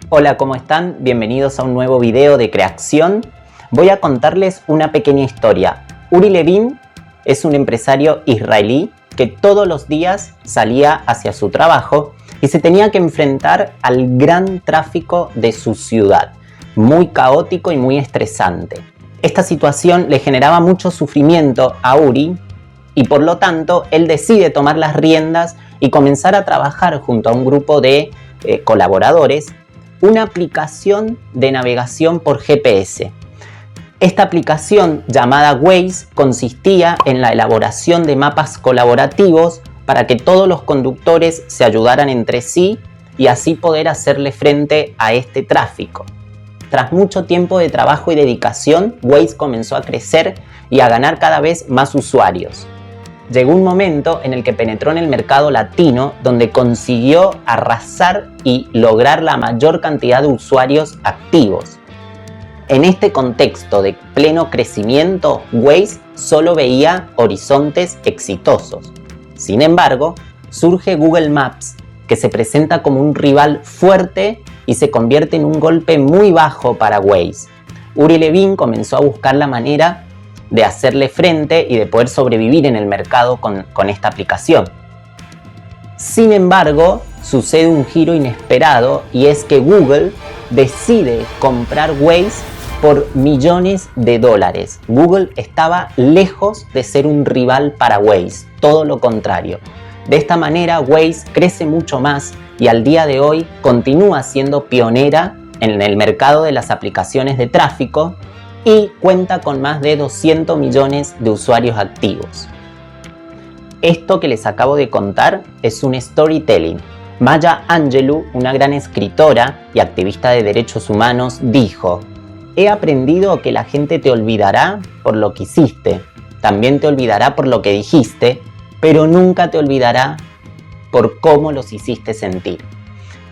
Hola, ¿cómo están? Bienvenidos a un nuevo video de creación. Voy a contarles una pequeña historia. Uri Levin es un empresario israelí que todos los días salía hacia su trabajo y se tenía que enfrentar al gran tráfico de su ciudad, muy caótico y muy estresante. Esta situación le generaba mucho sufrimiento a Uri y por lo tanto él decide tomar las riendas y comenzar a trabajar junto a un grupo de colaboradores una aplicación de navegación por GPS. Esta aplicación, llamada Waze, consistía en la elaboración de mapas colaborativos para que todos los conductores se ayudaran entre sí y así poder hacerle frente a este tráfico. Tras mucho tiempo de trabajo y dedicación, Waze comenzó a crecer y a ganar cada vez más usuarios. Llegó un momento en el que penetró en el mercado latino, donde consiguió arrasar y lograr la mayor cantidad de usuarios activos. En este contexto de pleno crecimiento, Waze solo veía horizontes exitosos. Sin embargo, surge Google Maps, que se presenta como un rival fuerte y se convierte en un golpe muy bajo para Waze. Uri Levin comenzó a buscar la manera de hacerle frente y de poder sobrevivir en el mercado con esta aplicación. Sin embargo, sucede un giro inesperado y es que Google decide comprar Waze por millones de dólares. Google estaba lejos de ser un rival para Waze, todo lo contrario. De esta manera, Waze crece mucho más y al día de hoy continúa siendo pionera en el mercado de las aplicaciones de tráfico y cuenta con más de 200 millones de usuarios activos. Esto que les acabo de contar es un storytelling. Maya Angelou, una gran escritora y activista de derechos humanos, dijo: "He aprendido que la gente te olvidará por lo que hiciste, también te olvidará por lo que dijiste, pero nunca te olvidará por cómo los hiciste sentir".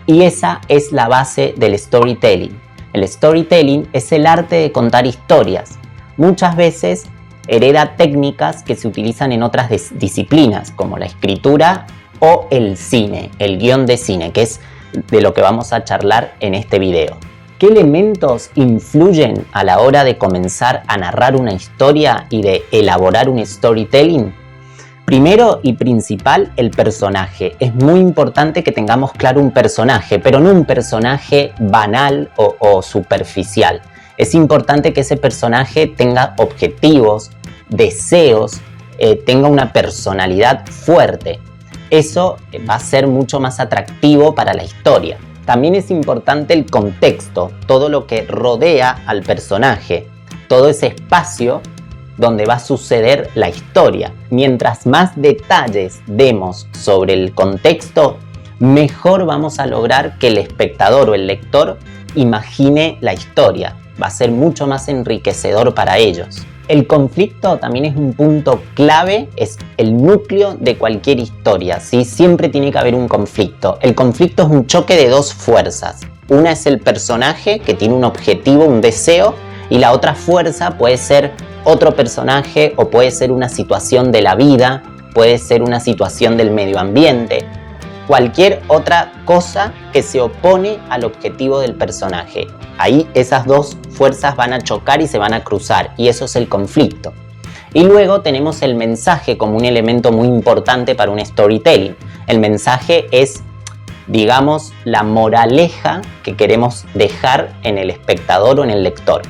Y esa es la base del storytelling. El storytelling es el arte de contar historias. Muchas veces hereda técnicas que se utilizan en otras disciplinas, como la escritura o el cine, el guión de cine, que es de lo que vamos a charlar en este video. ¿Qué elementos influyen a la hora de comenzar a narrar una historia y de elaborar un storytelling? Primero y principal, el personaje. Es muy importante que tengamos claro un personaje, pero no un personaje banal o superficial. Es importante que ese personaje tenga objetivos, deseos, tenga una personalidad fuerte. Eso va a ser mucho más atractivo para la historia. También es importante el contexto, todo lo que rodea al personaje, todo ese espacio donde va a suceder la historia. Mientras más detalles demos sobre el contexto, mejor vamos a lograr que el espectador o el lector imagine la historia. Va a ser mucho más enriquecedor para ellos. El conflicto también es un punto clave, es el núcleo de cualquier historia, ¿sí? Siempre tiene que haber un conflicto. El conflicto es un choque de dos fuerzas. Una es el personaje que tiene un objetivo, un deseo, y la otra fuerza puede ser otro personaje o puede ser una situación de la vida, puede ser una situación del medio ambiente, cualquier otra cosa que se opone al objetivo del personaje. Ahí esas dos fuerzas van a chocar y se van a cruzar y eso es el conflicto. Y luego tenemos el mensaje como un elemento muy importante para un storytelling. El mensaje es, digamos, la moraleja que queremos dejar en el espectador o en el lector.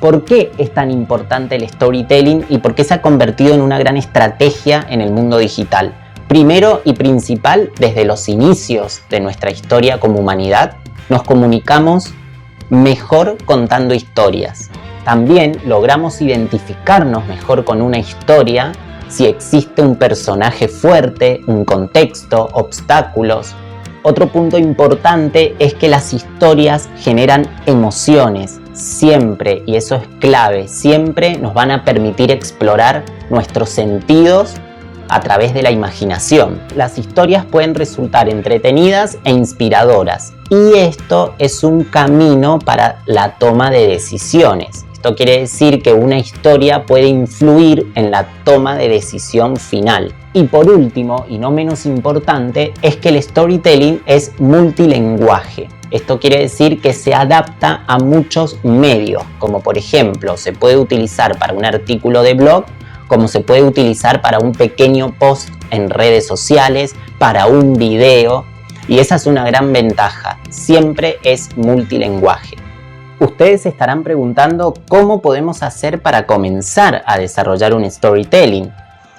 ¿Por qué es tan importante el storytelling y por qué se ha convertido en una gran estrategia en el mundo digital? Primero y principal, desde los inicios de nuestra historia como humanidad, nos comunicamos mejor contando historias. También logramos identificarnos mejor con una historia si existe un personaje fuerte, un contexto, obstáculos. Otro punto importante es que las historias generan emociones. Siempre, y eso es clave, siempre nos van a permitir explorar nuestros sentidos a través de la imaginación. Las historias pueden resultar entretenidas e inspiradoras y esto es un camino para la toma de decisiones. Esto quiere decir que una historia puede influir en la toma de decisión final. Y por último, y no menos importante, es que el storytelling es multilenguaje. Esto quiere decir que se adapta a muchos medios, como por ejemplo se puede utilizar para un artículo de blog, como se puede utilizar para un pequeño post en redes sociales, para un video, y esa es una gran ventaja, siempre es multilingüe. Ustedes se estarán preguntando cómo podemos hacer para comenzar a desarrollar un storytelling.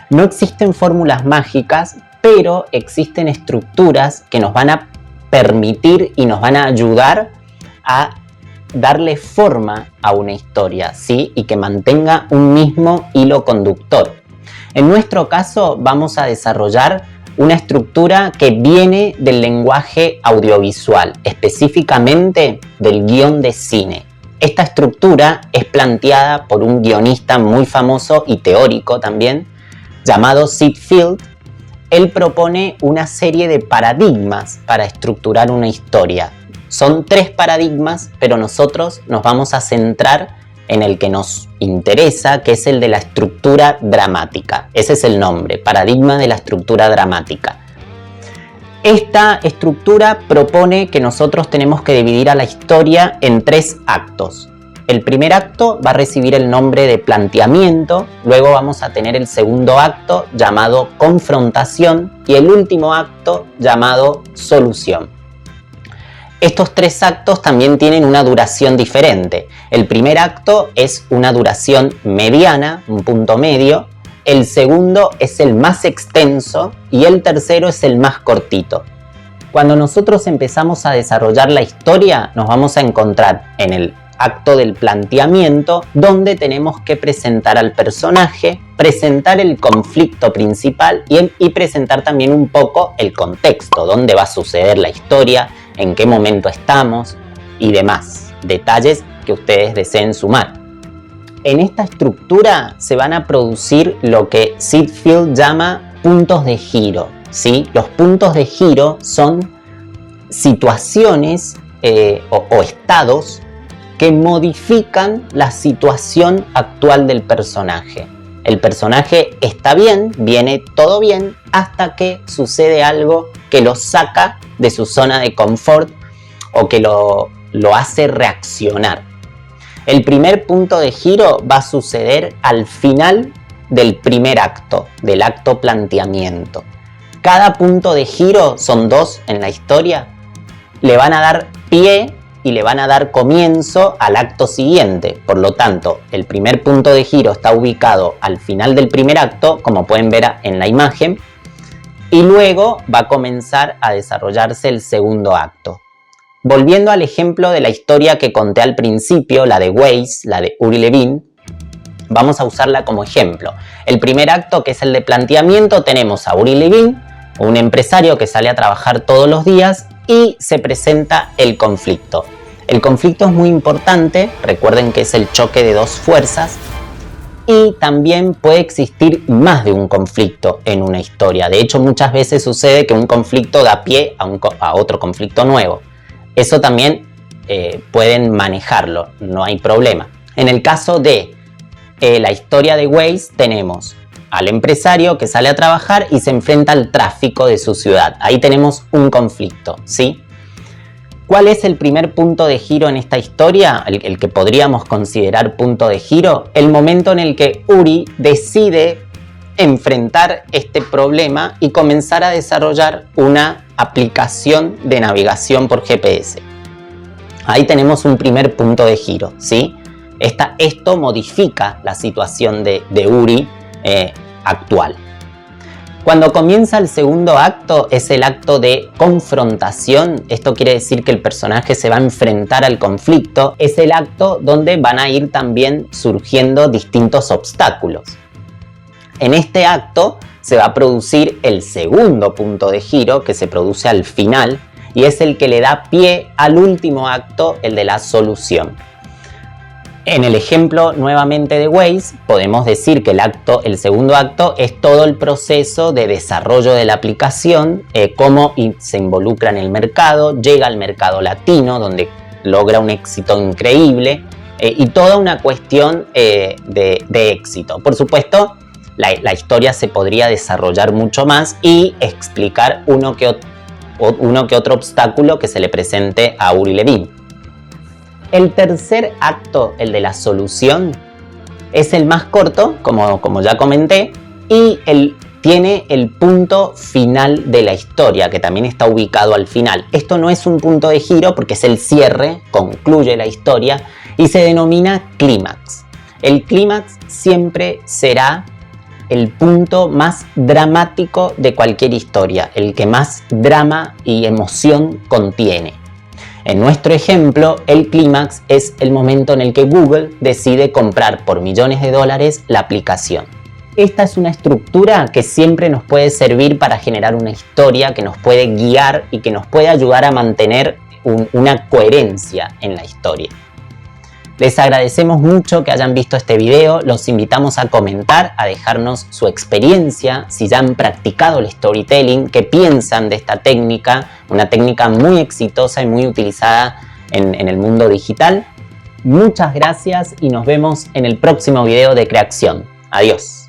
No existen fórmulas mágicas, pero existen estructuras que nos van a permitir y nos van a ayudar a darle forma a una historia, ¿sí? Y que mantenga un mismo hilo conductor. En nuestro caso vamos a desarrollar una estructura que viene del lenguaje audiovisual, específicamente del guión de cine. Esta estructura es planteada por un guionista muy famoso y teórico también, llamado Sid Field. Él propone una serie de paradigmas para estructurar una historia. Son 3 paradigmas, pero nosotros nos vamos a centrar en el que nos interesa, que es el de la estructura dramática. Ese es el nombre, paradigma de la estructura dramática. Esta estructura propone que nosotros tenemos que dividir a la historia en 3 actos. El primer acto va a recibir el nombre de planteamiento, luego vamos a tener el segundo acto llamado confrontación y el último acto llamado solución. Estos 3 actos también tienen una duración diferente. El primer acto es una duración mediana, un punto medio, el segundo es el más extenso y el tercero es el más cortito. Cuando nosotros empezamos a desarrollar la historia, nos vamos a encontrar en el acto del planteamiento, donde tenemos que presentar al personaje, presentar el conflicto principal y presentar también un poco el contexto, dónde va a suceder la historia, en qué momento estamos y demás detalles que ustedes deseen sumar. En esta estructura se van a producir lo que Sid Field llama puntos de giro, ¿sí? Los puntos de giro son situaciones o estados que modifican la situación actual del personaje. El personaje está bien, viene todo bien, hasta que sucede algo que lo saca de su zona de confort o que lo hace reaccionar. El primer punto de giro va a suceder al final del primer acto, del acto planteamiento. Cada punto de giro, son 2 en la historia, le van a dar pie y le van a dar comienzo al acto siguiente. Por lo tanto, el primer punto de giro está ubicado al final del primer acto, como pueden ver en la imagen, y luego va a comenzar a desarrollarse el segundo acto. Volviendo al ejemplo de la historia que conté al principio, la de Waze, la de Uri Levin, vamos a usarla como ejemplo. El primer acto, que es el de planteamiento, tenemos a Uri Levin, un empresario que sale a trabajar todos los días y se presenta el conflicto. El conflicto es muy importante, recuerden que es el choque de 2 fuerzas y también puede existir más de un conflicto en una historia. De hecho, muchas veces sucede que un conflicto da pie a otro conflicto nuevo. Eso también pueden manejarlo, no hay problema. En el caso de la historia de Waze tenemos al empresario que sale a trabajar y se enfrenta al tráfico de su ciudad. Ahí tenemos un conflicto, ¿sí? ¿Cuál es el primer punto de giro en esta historia? El que podríamos considerar punto de giro. El momento en el que Uri decide enfrentar este problema y comenzar a desarrollar una aplicación de navegación por GPS. Ahí tenemos un primer punto de giro, ¿sí? Esto modifica la situación de Uri actual. Cuando comienza el segundo acto es el acto de confrontación. Esto quiere decir que el personaje se va a enfrentar al conflicto. Es el acto donde van a ir también surgiendo distintos obstáculos. En este acto se va a producir el segundo punto de giro que se produce al final y es el que le da pie al último acto, el de la solución. En el ejemplo nuevamente de Waze, podemos decir que el segundo acto es todo el proceso de desarrollo de la aplicación, cómo se involucra en el mercado, llega al mercado latino, donde logra un éxito increíble, y toda una cuestión de éxito. Por supuesto, la historia se podría desarrollar mucho más y explicar uno que otro obstáculo que se le presente a Uri Levin. El tercer acto, el de la solución, es el más corto, como ya comenté, y tiene el punto final de la historia, que también está ubicado al final. Esto no es un punto de giro porque es el cierre, concluye la historia y se denomina clímax. El clímax siempre será el punto más dramático de cualquier historia, el que más drama y emoción contiene. En nuestro ejemplo, el clímax es el momento en el que Google decide comprar por millones de dólares la aplicación. Esta es una estructura que siempre nos puede servir para generar una historia que nos puede guiar y que nos puede ayudar a mantener una coherencia en la historia. Les agradecemos mucho que hayan visto este video, los invitamos a comentar, a dejarnos su experiencia, si ya han practicado el storytelling, qué piensan de esta técnica, una técnica muy exitosa y muy utilizada en el mundo digital. Muchas gracias y nos vemos en el próximo video de Creacción. Adiós.